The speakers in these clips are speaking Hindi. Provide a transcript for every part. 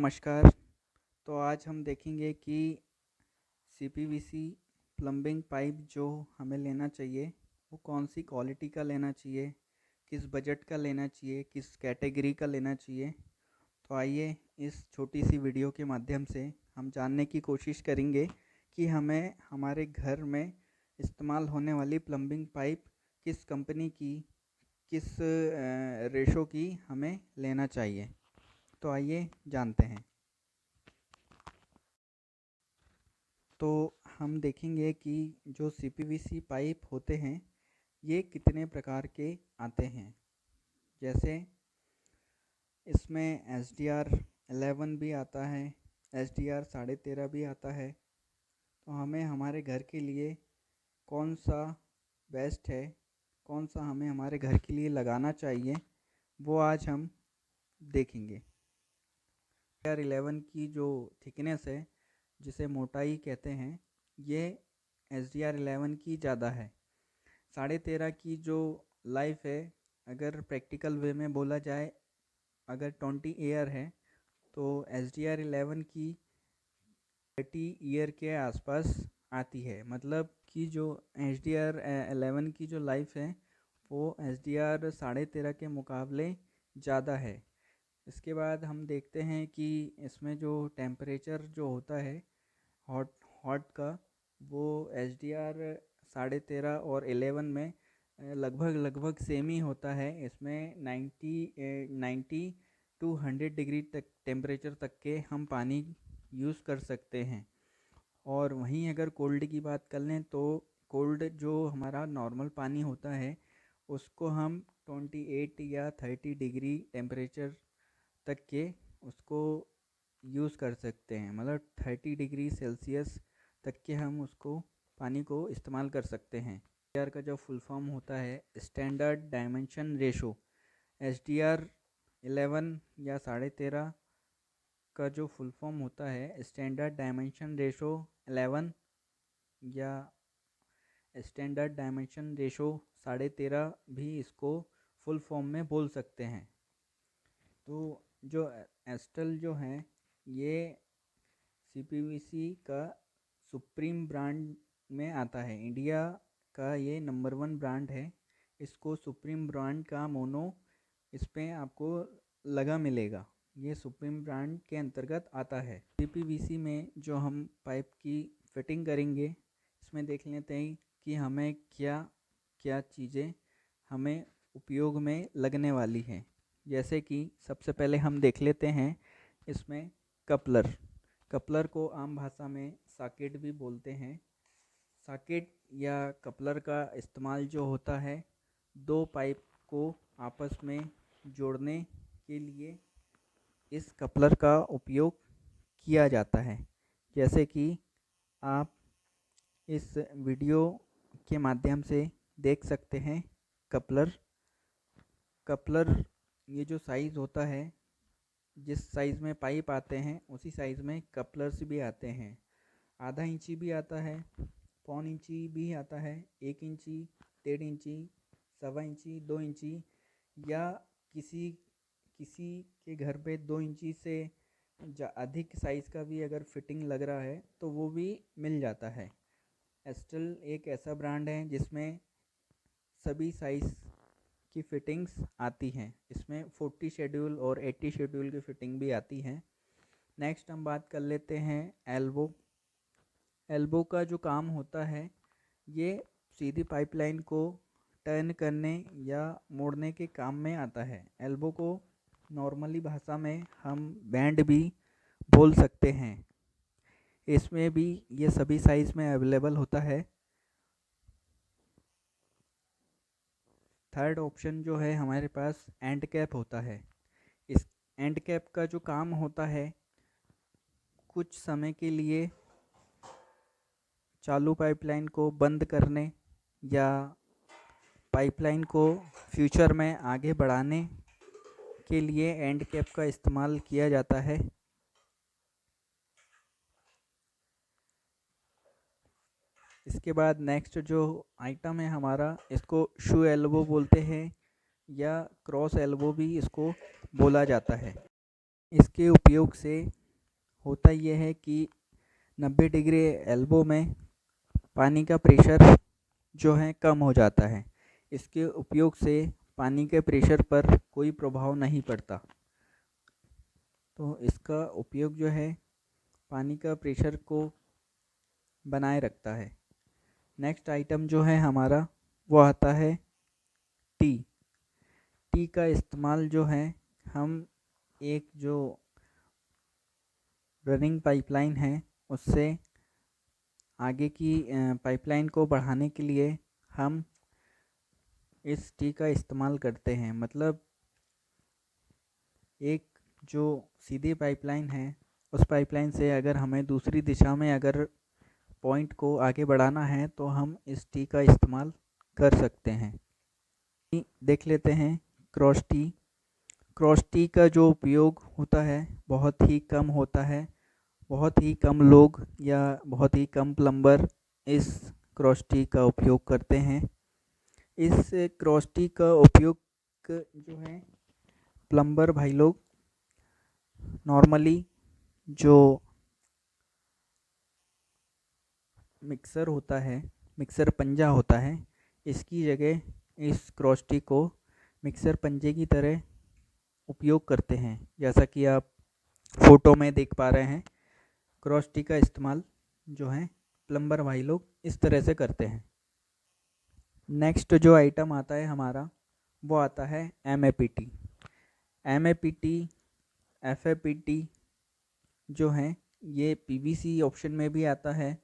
नमस्कार। तो आज हम देखेंगे कि सीपीवीसी प्लम्बिंग पाइप जो हमें लेना चाहिए वो कौन सी क्वालिटी का लेना चाहिए, किस बजट का लेना चाहिए, किस कैटेगरी का लेना चाहिए। तो आइए इस छोटी सी वीडियो के माध्यम से हम जानने की कोशिश करेंगे कि हमें हमारे घर में इस्तेमाल होने वाली प्लम्बिंग पाइप किस कंपनी की, किस रेशो की हमें लेना चाहिए। तो आइए जानते हैं। तो हम देखेंगे कि जो सीपीवीसी पाइप होते हैं ये कितने प्रकार के आते हैं। जैसे इसमें SDR11 भी आता है, SDR13.5 भी आता है। तो हमें हमारे घर के लिए कौन सा बेस्ट है, कौन सा हमें हमारे घर के लिए लगाना चाहिए, वो आज हम देखेंगे। SDR11 की जो थिकनेस है, जिसे मोटाई कहते हैं, ये SDR11 की ज़्यादा है। 13.5 की जो लाइफ है, अगर प्रैक्टिकल वे में बोला जाए, अगर 20 ईयर है तो SDR11 की 30 ईयर के आसपास आती है। मतलब कि जो SDR11 की जो लाइफ है वो SDR13.5 के मुकाबले ज़्यादा है। इसके बाद हम देखते हैं कि इसमें जो टेम्परेचर जो होता है हॉट का, वो SDR13.5 और 11 में लगभग सेम ही होता है। इसमें 90 टू 100 डिग्री तक टेम्परेचर तक के हम पानी यूज़ कर सकते हैं। और वहीं अगर कोल्ड की बात कर लें तो कोल्ड जो हमारा नॉर्मल पानी होता है उसको हम 28 या 30 डिग्री टेम्परेचर तक के उसको यूज़ कर सकते हैं। मतलब 30 डिग्री सेल्सियस तक के हम उसको पानी को इस्तेमाल कर सकते हैं। SDR का जो फुल फॉर्म होता है स्टैंडर्ड डायमेंशन रेशो, SDR11 या 13.5 का जो फुल फॉर्म होता है स्टैंडर्ड डायमेंशन रेशो 11 या स्टैंडर्ड डायमेंशन रेशो 13.5 भी इसको फुल फॉर्म में बोल सकते हैं। तो जो एस्टल जो है ये सीपीवीसी का सुप्रीम ब्रांड में आता है। इंडिया का ये नंबर 1 ब्रांड है। इसको सुप्रीम ब्रांड का मोनो इस पर आपको लगा मिलेगा। ये सुप्रीम ब्रांड के अंतर्गत आता है। सीपीवीसी में जो हम पाइप की फिटिंग करेंगे इसमें देख लेते हैं कि हमें क्या क्या चीज़ें हमें उपयोग में लगने वाली हैं। जैसे कि सबसे पहले हम देख लेते हैं इसमें कपलर को आम भाषा में सॉकेट भी बोलते हैं। सॉकेट या कपलर का इस्तेमाल जो होता है दो पाइप को आपस में जोड़ने के लिए इस कपलर का उपयोग किया जाता है। जैसे कि आप इस वीडियो के माध्यम से देख सकते हैं कपलर ये जो साइज़ होता है, जिस साइज़ में पाइप आते हैं उसी साइज़ में कपलर्स भी आते हैं। आधा इंची भी आता है, पौन इंची भी आता है, 1 इंची, 1.5 इंची, 1.25 इंची, 2 इंची, या किसी किसी के घर पे 2 इंची से अधिक साइज़ का भी अगर फिटिंग लग रहा है तो वो भी मिल जाता है। एस्टल एक ऐसा ब्रांड है जिसमें सभी साइज़ की फिटिंग्स आती हैं। इसमें 40 शेड्यूल और 80 शेड्यूल की फिटिंग भी आती है। नेक्स्ट हम बात कर लेते हैं एल्बो का जो काम होता है ये सीधी पाइपलाइन को टर्न करने या मोड़ने के काम में आता है। एल्बो को नॉर्मली भाषा में हम बैंड भी बोल सकते हैं। इसमें भी ये सभी साइज़ में अवेलेबल होता है। थर्ड ऑप्शन जो है हमारे पास एंड कैप होता है। इस एंड कैप का जो काम होता है कुछ समय के लिए चालू पाइपलाइन को बंद करने या पाइपलाइन को फ्यूचर में आगे बढ़ाने के लिए एंड कैप का इस्तेमाल किया जाता है। इसके बाद नेक्स्ट जो आइटम है हमारा, इसको शू एल्बो बोलते हैं या क्रॉस एल्बो भी इसको बोला जाता है। इसके उपयोग से होता यह है कि 90 डिग्री एल्बो में पानी का प्रेशर जो है कम हो जाता है। इसके उपयोग से पानी के प्रेशर पर कोई प्रभाव नहीं पड़ता। तो इसका उपयोग जो है पानी का प्रेशर को बनाए रखता है। नेक्स्ट आइटम जो है हमारा वो आता है टी। टी का इस्तेमाल जो है हम एक जो रनिंग पाइपलाइन है उससे आगे की पाइपलाइन को बढ़ाने के लिए हम इस टी का इस्तेमाल करते हैं। मतलब एक जो सीधी पाइपलाइन है उस पाइपलाइन से अगर हमें दूसरी दिशा में अगर पॉइंट को आगे बढ़ाना है तो हम इस टी का इस्तेमाल कर सकते हैं। देख लेते हैं क्रॉस टी। क्रॉस टी का जो उपयोग होता है बहुत ही कम होता है। बहुत ही कम लोग या बहुत ही कम प्लम्बर इस क्रॉस टी का उपयोग करते हैं। इस क्रॉस टी का उपयोग जो है प्लम्बर भाई लोग नॉर्मली जो मिक्सर होता है, मिक्सर पंजा होता है, इसकी जगह इस क्रॉस टी को मिक्सर पंजे की तरह उपयोग करते हैं। जैसा कि आप फोटो में देख पा रहे हैं, क्रॉस टी का इस्तेमाल जो है प्लम्बर भाई लोग इस तरह से करते हैं। नेक्स्ट जो आइटम आता है हमारा वो आता है MAPT। MAPT, FAPT जो है ये PVC ऑप्शन में भी आता है,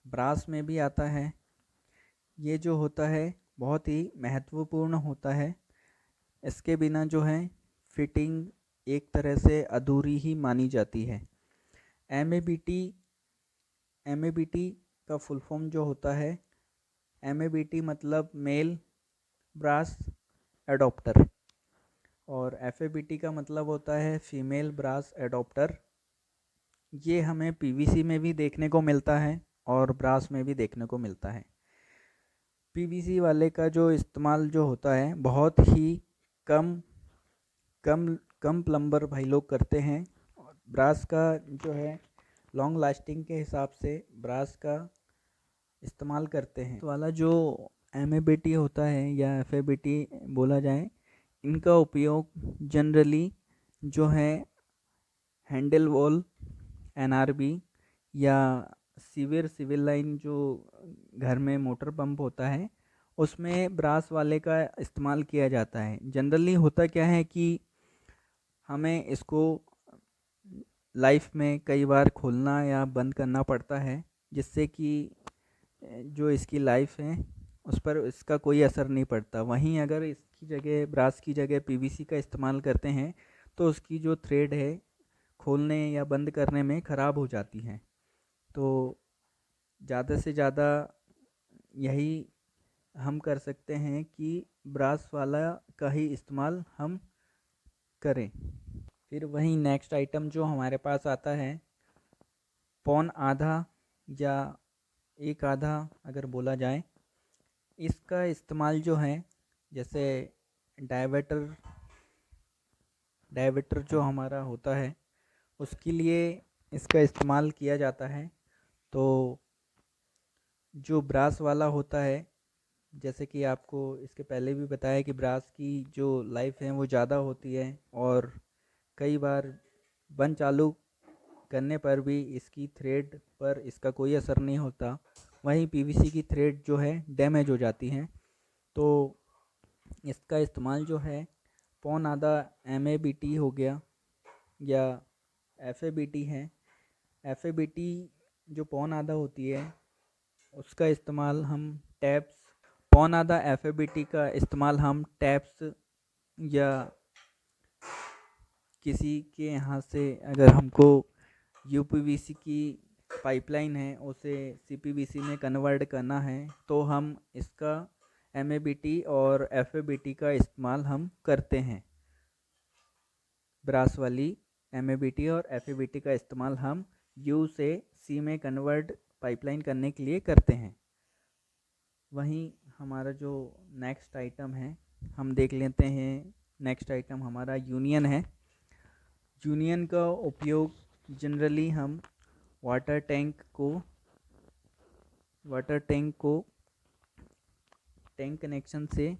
ब्रास में भी आता है। ये जो होता है बहुत ही महत्वपूर्ण होता है। इसके बिना जो है फिटिंग एक तरह से अधूरी ही मानी जाती है। MAPT का फुल फॉर्म जो होता है MABT मतलब मेल ब्रास एडॉप्टर, और FABT का मतलब होता है फीमेल ब्रास एडॉप्टर। ये हमें PVC में भी देखने को मिलता है और ब्रास में भी देखने को मिलता है। PVC वाले का जो इस्तेमाल जो होता है बहुत ही कम कम कम प्लम्बर भाई लोग करते हैं। ब्रास का जो है लॉन्ग लास्टिंग के हिसाब से ब्रास का इस्तेमाल करते हैं। तो वाला जो MABT होता है या FABT बोला जाए, इनका उपयोग जनरली जो है हैंडल वॉल NRB या सिविल लाइन जो घर में मोटर पंप होता है उसमें ब्रास वाले का इस्तेमाल किया जाता है। जनरली होता क्या है कि हमें इसको लाइफ में कई बार खोलना या बंद करना पड़ता है, जिससे कि जो इसकी लाइफ है उस पर इसका कोई असर नहीं पड़ता। वहीं अगर इसकी जगह ब्रास की जगह PVC का इस्तेमाल करते हैं तो उसकी जो थ्रेड है खोलने या बंद करने में ख़राब हो जाती हैं। तो ज़्यादा से ज़्यादा यही हम कर सकते हैं कि ब्रास वाला का ही इस्तेमाल हम करें। फिर वही नेक्स्ट आइटम जो हमारे पास आता है पौन आधा या एक आधा अगर बोला जाए, इसका इस्तेमाल जो है जैसे डायवर्टर जो हमारा होता है उसके लिए इसका इस्तेमाल किया जाता है। तो जो ब्रास वाला होता है, जैसे कि आपको इसके पहले भी बताया कि ब्रास की जो लाइफ है वो ज़्यादा होती है और कई बार बंद चालू करने पर भी इसकी थ्रेड पर इसका कोई असर नहीं होता। वहीं PVC की थ्रेड जो है डैमेज हो जाती हैं। तो इसका इस्तेमाल जो है पौन आधा MABT हो गया या FABT है। FABT जो पौन आधा होती है उसका इस्तेमाल हम टैप्स पौन आधा FABT का इस्तेमाल हम टैप्स या किसी के यहाँ से अगर हमको UPVC की पाइपलाइन है उसे CPVC में कन्वर्ट करना है तो हम इसका MABT और FABT का इस्तेमाल हम करते हैं। ब्रास वाली MABT और FABT का इस्तेमाल हम U से C में कन्वर्ट पाइपलाइन करने के लिए करते हैं। वहीं हमारा जो नेक्स्ट आइटम है हम देख लेते हैं। नेक्स्ट आइटम हमारा यूनियन है। यूनियन का उपयोग जनरली हम वाटर टैंक को टैंक कनेक्शन से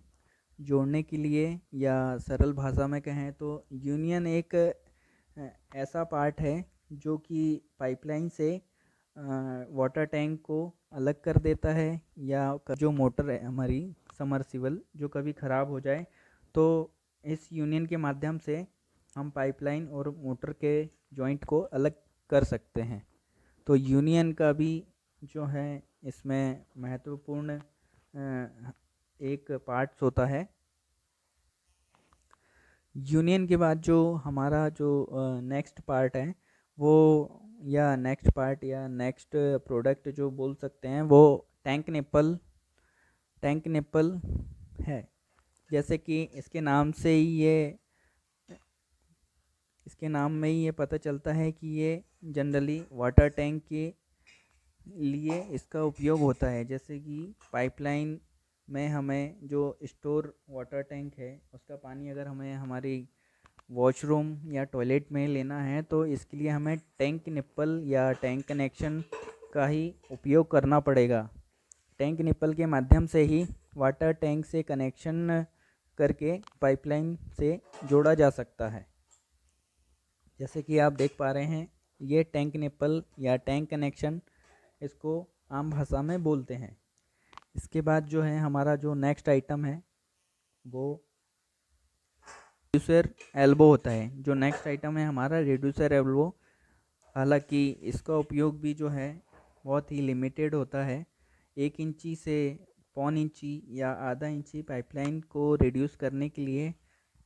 जोड़ने के लिए, या सरल भाषा में कहें तो यूनियन एक ऐसा पार्ट है जो कि पाइपलाइन से वाटर टैंक को अलग कर देता है, या जो मोटर है हमारी समरसिबल जो कभी ख़राब हो जाए तो इस यूनियन के माध्यम से हम पाइपलाइन और मोटर के जॉइंट को अलग कर सकते हैं। तो यूनियन का भी जो है इसमें महत्वपूर्ण एक पार्ट्स होता है। यूनियन के बाद जो हमारा जो नेक्स्ट पार्ट है वो, या नेक्स्ट प्रोडक्ट जो बोल सकते हैं वो टैंक निप्पल है। जैसे कि इसके नाम में ही ये पता चलता है कि ये जनरली वाटर टैंक के लिए इसका उपयोग होता है। जैसे कि पाइपलाइन में हमें जो स्टोर वाटर टैंक है उसका पानी अगर हमें हमारी वॉशरूम या टॉयलेट में लेना है तो इसके लिए हमें टैंक निप्पल या टैंक कनेक्शन का ही उपयोग करना पड़ेगा। टैंक निप्पल के माध्यम से ही वाटर टैंक से कनेक्शन करके पाइपलाइन से जोड़ा जा सकता है। जैसे कि आप देख पा रहे हैं ये टैंक निप्पल या टैंक कनेक्शन, इसको आम भाषा में बोलते हैं। इसके बाद जो है हमारा जो नेक्स्ट आइटम है वो रेड्यूसर एल्बो होता है। जो नेक्स्ट आइटम है हमारा रेड्यूसर एल्बो, हालांकि इसका उपयोग भी जो है बहुत ही लिमिटेड होता है। 1 इंची से 1.25 इंची या आधा इंची पाइपलाइन को रिड्यूस करने के लिए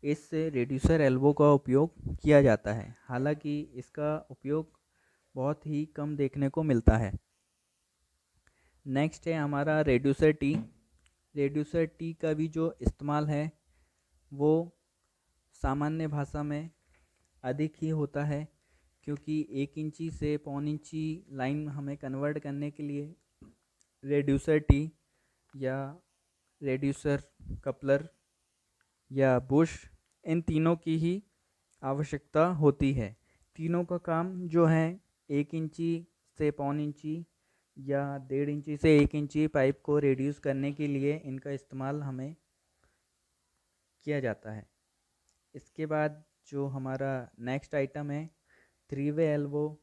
इस रेड्यूसर एल्बो का उपयोग किया जाता है। हालांकि इसका उपयोग बहुत ही कम देखने को मिलता है। नेक्स्ट है हमारा रेड्यूसर टी। रेड्यूसर टी का भी जो इस्तेमाल है वो सामान्य भाषा में अधिक ही होता है, क्योंकि 1 इंची से 1.25 इंची लाइन हमें कन्वर्ट करने के लिए रेड्यूसर टी या रेड्यूसर कपलर या बुश, इन तीनों की ही आवश्यकता होती है। तीनों का काम जो है 1 इंची से 1.25 इंची या 1.5 इंची से 1 इंची पाइप को रिड्यूस करने के लिए इनका इस्तेमाल हमें किया जाता है। इसके बाद जो हमारा नेक्स्ट आइटम है 3-वे एल्बो,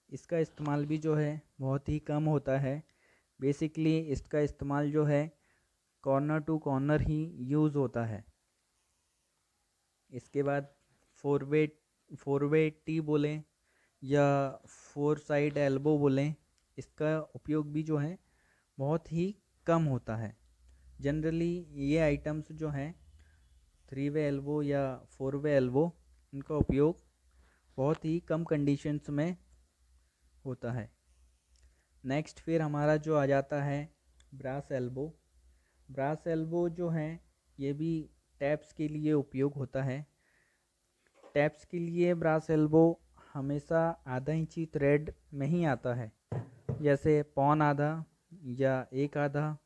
इसका इस्तेमाल भी जो है बहुत ही कम होता है। बेसिकली इसका इस्तेमाल जो है कॉर्नर टू कॉर्नर ही यूज़ होता है। इसके बाद 4-वे टी बोलें या 4 साइड एल्बो बोलें, इसका उपयोग भी जो है बहुत ही कम होता है। जनरली ये आइटम्स जो हैं 3-वे एल्बो या 4-वे एल्बो, इनका उपयोग बहुत ही कम कंडीशंस में होता है। नेक्स्ट फिर हमारा जो आ जाता है ब्रास एल्बो। ब्रास एल्बो जो है ये भी टैप्स के लिए उपयोग होता है। टैप्स के लिए ब्रास एल्बो हमेशा आधा इंची थ्रेड में ही आता है, जैसे पौन आधा या 1 आधा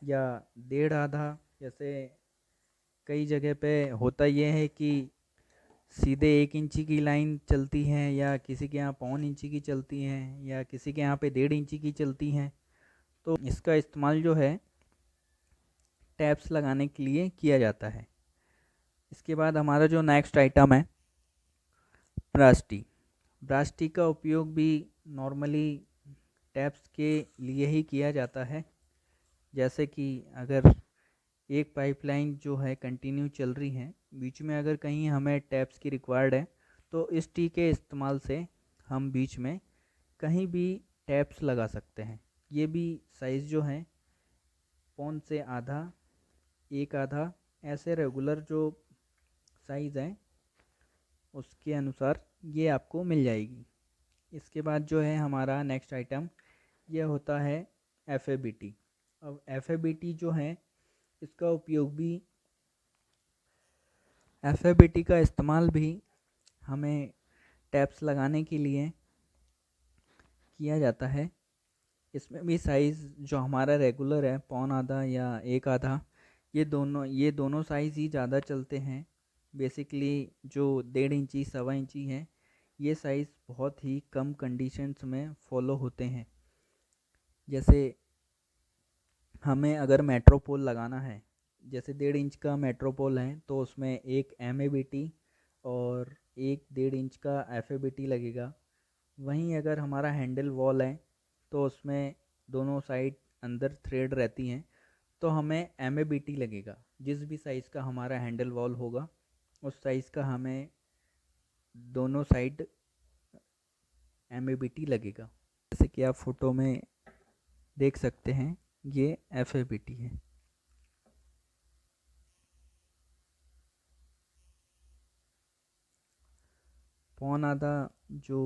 या 1.5 आधा। जैसे कई जगह पे होता ये है कि सीधे 1 इंची की लाइन चलती है, या किसी के यहाँ 1.25 इंची की चलती हैं, या किसी के यहाँ पे 1.5 इंची की चलती हैं। तो इसका इस्तेमाल जो है टैप्स लगाने के लिए किया जाता है। इसके बाद हमारा जो नेक्स्ट आइटम है ब्रास टी। ब्रास टी का उपयोग भी नॉर्मली टैप्स के लिए ही किया जाता है। जैसे कि अगर एक पाइपलाइन जो है कंटिन्यू चल रही है, बीच में अगर कहीं हमें टैप्स की रिक्वायर्ड है तो इस टी के इस्तेमाल से हम बीच में कहीं भी टैप्स लगा सकते हैं। ये भी साइज़ जो है 1 से आधा, 1 आधा, ऐसे रेगुलर जो साइज़ है उसके अनुसार ये आपको मिल जाएगी। इसके बाद जो है हमारा नेक्स्ट आइटम ये होता है FABT। अब FABT जो है इसका उपयोग भी, FABT का इस्तेमाल भी हमें टैप्स लगाने के लिए किया जाता है। इसमें भी साइज़ जो हमारा रेगुलर है 1 आधा या 1 आधा, ये दोनों साइज़ ही ज़्यादा चलते हैं। बेसिकली जो 1.5 इंची 1.25 इंची है, ये साइज़ बहुत ही कम कंडीशंस में फॉलो होते हैं। जैसे हमें अगर मेट्रोपोल लगाना है, जैसे 1.5 इंच का मेट्रोपोल है तो उसमें एक MABT और एक 1.5 इंच का FABT लगेगा। वहीं अगर हमारा हैंडल वॉल है तो उसमें दोनों साइड अंदर थ्रेड रहती हैं, तो हमें MABT लगेगा। जिस भी साइज़ का हमारा हैंडल वॉल होगा उस साइज़ का हमें दोनों साइड MABT लगेगा। जैसे कि आप फोटो में देख सकते हैं, ये FABT है। पौन आधा जो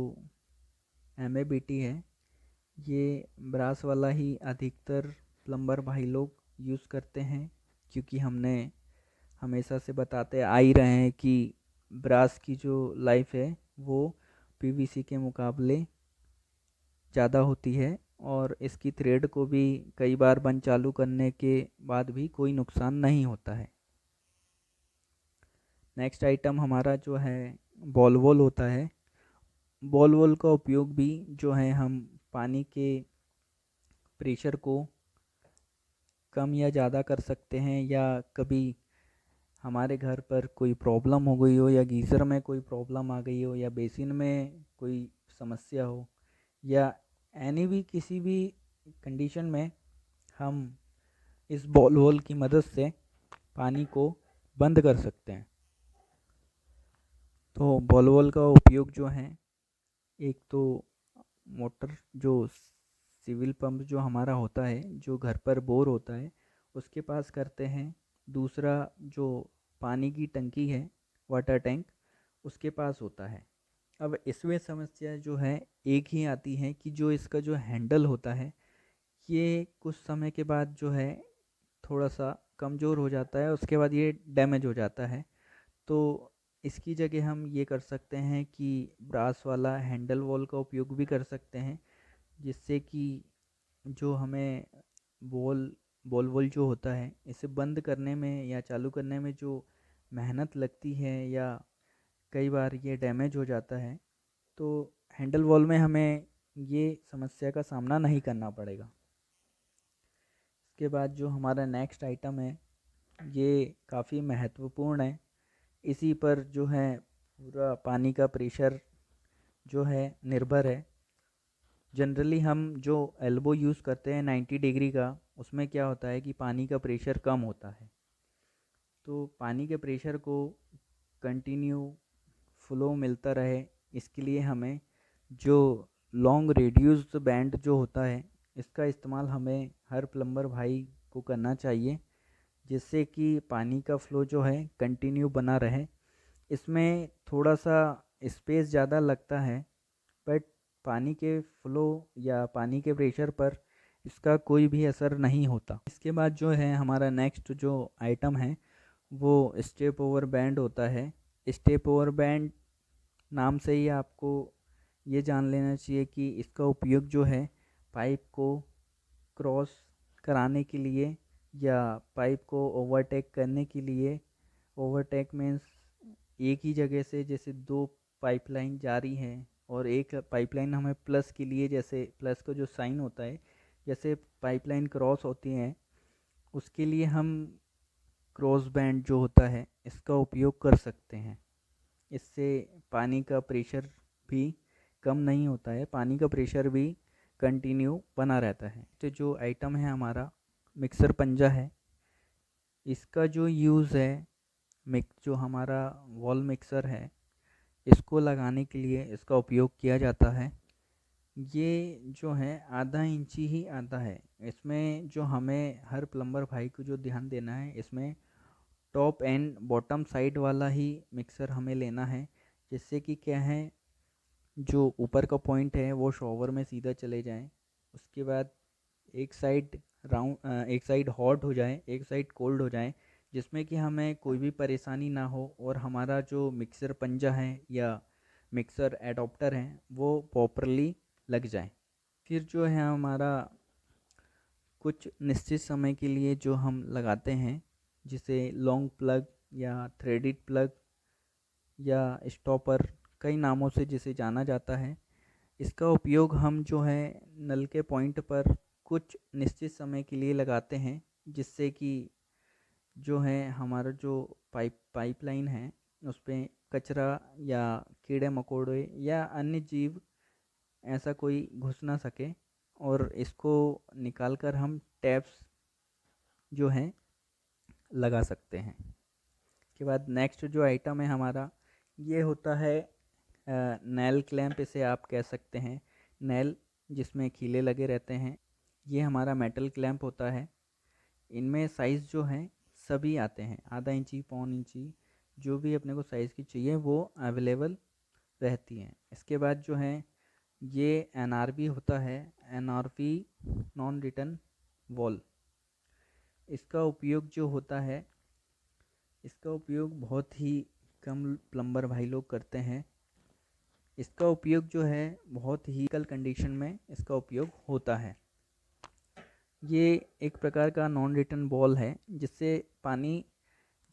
MABT है, ये ब्रास वाला ही अधिकतर प्लम्बर भाई लोग यूज़ करते हैं, क्योंकि हमने हमेशा से बताते आ ही रहे हैं कि ब्रास की जो लाइफ है वो PVC के मुकाबले ज़्यादा होती है, और इसकी थ्रेड को भी कई बार बंद चालू करने के बाद भी कोई नुकसान नहीं होता है। नेक्स्ट आइटम हमारा जो है बॉल वॉल होता है। बॉल वॉल का उपयोग भी जो है हम पानी के प्रेशर को कम या ज़्यादा कर सकते हैं, या कभी हमारे घर पर कोई प्रॉब्लम हो गई हो, या गीज़र में कोई प्रॉब्लम आ गई हो, या बेसिन में कोई समस्या हो, या एनी भी किसी भी कंडीशन में हम इस बॉल वॉल की मदद से पानी को बंद कर सकते हैं। तो बॉल वॉल का उपयोग जो है, एक तो मोटर जो सिविल पंप जो हमारा होता है, जो घर पर बोर होता है, उसके पास करते हैं। दूसरा जो पानी की टंकी है, वाटर टैंक, उसके पास होता है। अब इसमें समस्या जो है एक ही आती है कि जो इसका जो हैंडल होता है, ये कुछ समय के बाद जो है थोड़ा सा कमज़ोर हो जाता है, उसके बाद ये डैमेज हो जाता है। तो इसकी जगह हम ये कर सकते हैं कि ब्रास वाला हैंडल वॉल का उपयोग भी कर सकते हैं, जिससे कि जो हमें बॉल बॉल वॉल जो होता है, इसे बंद करने में या चालू करने में जो मेहनत लगती है, या कई बार ये डैमेज हो जाता है, तो हैंडल वॉल में हमें ये समस्या का सामना नहीं करना पड़ेगा। इसके बाद जो हमारा नेक्स्ट आइटम है, ये काफ़ी महत्वपूर्ण है। इसी पर जो है पूरा पानी का प्रेशर जो है निर्भर है। जनरली हम जो एल्बो यूज़ करते हैं 90 डिग्री का, उसमें क्या होता है कि पानी का प्रेशर कम होता है। तो पानी के प्रेशर को कंटिन्यू फ्लो मिलता रहे, इसके लिए हमें जो लॉन्ग रेड्यूस्ड बैंड जो होता है, इसका इस्तेमाल हमें हर प्लम्बर भाई को करना चाहिए, जिससे कि पानी का फ़्लो जो है कंटिन्यू बना रहे। इसमें थोड़ा सा स्पेस ज़्यादा लगता है, बट पानी के फ़्लो या पानी के प्रेशर पर इसका कोई भी असर नहीं होता। इसके बाद जो है हमारा नेक्स्ट जो आइटम है, वो स्टेप ओवर बैंड होता है। स्टेप ओवर बैंड नाम से ही आपको ये जान लेना चाहिए कि इसका उपयोग जो है पाइप को क्रॉस कराने के लिए, या पाइप को ओवरटेक करने के लिए। ओवरटेक मीन्स एक ही जगह से जैसे दो पाइपलाइन जा रही हैं, और एक पाइपलाइन हमें प्लस के लिए, जैसे प्लस का जो साइन होता है, जैसे पाइपलाइन क्रॉस होती हैं, उसके लिए हम क्रॉस बैंड जो होता है इसका उपयोग कर सकते हैं। इससे पानी का प्रेशर भी कम नहीं होता है, पानी का प्रेशर भी कंटिन्यू बना रहता है। तो जो आइटम है हमारा मिक्सर पंजा है, इसका जो यूज़ है, जो हमारा वॉल मिक्सर है, इसको लगाने के लिए इसका उपयोग किया जाता है। ये जो है आधा इंची ही आता है। इसमें जो हमें हर प्लम्बर भाई को जो ध्यान देना है, इसमें टॉप एंड बॉटम साइड वाला ही मिक्सर हमें लेना है, जिससे कि क्या है, जो ऊपर का पॉइंट है वो शॉवर में सीधा चले जाए। उसके बाद एक साइड हॉट हो जाए, एक साइड कोल्ड हो जाए, जिसमें कि हमें कोई भी परेशानी ना हो, और हमारा जो मिक्सर पंजा है या मिक्सर एडॉप्टर है वो प्रॉपरली लग जाए। फिर जो है हमारा कुछ निश्चित समय के लिए जो हम लगाते हैं, जिसे लॉन्ग प्लग या थ्रेडिड प्लग या स्टॉपर, कई नामों से जिसे जाना जाता है। इसका उपयोग हम जो है नल के पॉइंट पर कुछ निश्चित समय के लिए लगाते हैं, जिससे कि जो है हमारा जो पाइपलाइन है उस पे कचरा या कीड़े मकोड़े या अन्य जीव ऐसा कोई घुस ना सके, और इसको निकाल कर हम टैप्स जो हैं लगा सकते हैं। के बाद नेक्स्ट जो आइटम है हमारा, ये होता है नेल क्लैंप, इसे आप कह सकते हैं। नेल जिसमें खीले लगे रहते हैं, ये हमारा मेटल क्लैंप होता है। इनमें साइज़ जो हैं सभी आते हैं, आधा इंची, पौन इंची, जो भी अपने को साइज़ की चाहिए वो अवेलेबल रहती हैं। इसके बाद जो है ये एनआरबी होता है, एनआरबी नॉन रिटर्न वॉल। इसका उपयोग जो होता है, इसका उपयोग बहुत ही कम प्लम्बर भाई लोग करते हैं। इसका उपयोग जो है बहुत ही कल कंडीशन में इसका उपयोग होता है। ये एक प्रकार का नॉन रिटर्न बॉल है, जिससे पानी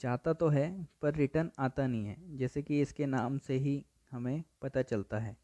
जाता तो है पर रिटर्न आता नहीं है, जैसे कि इसके नाम से ही हमें पता चलता है।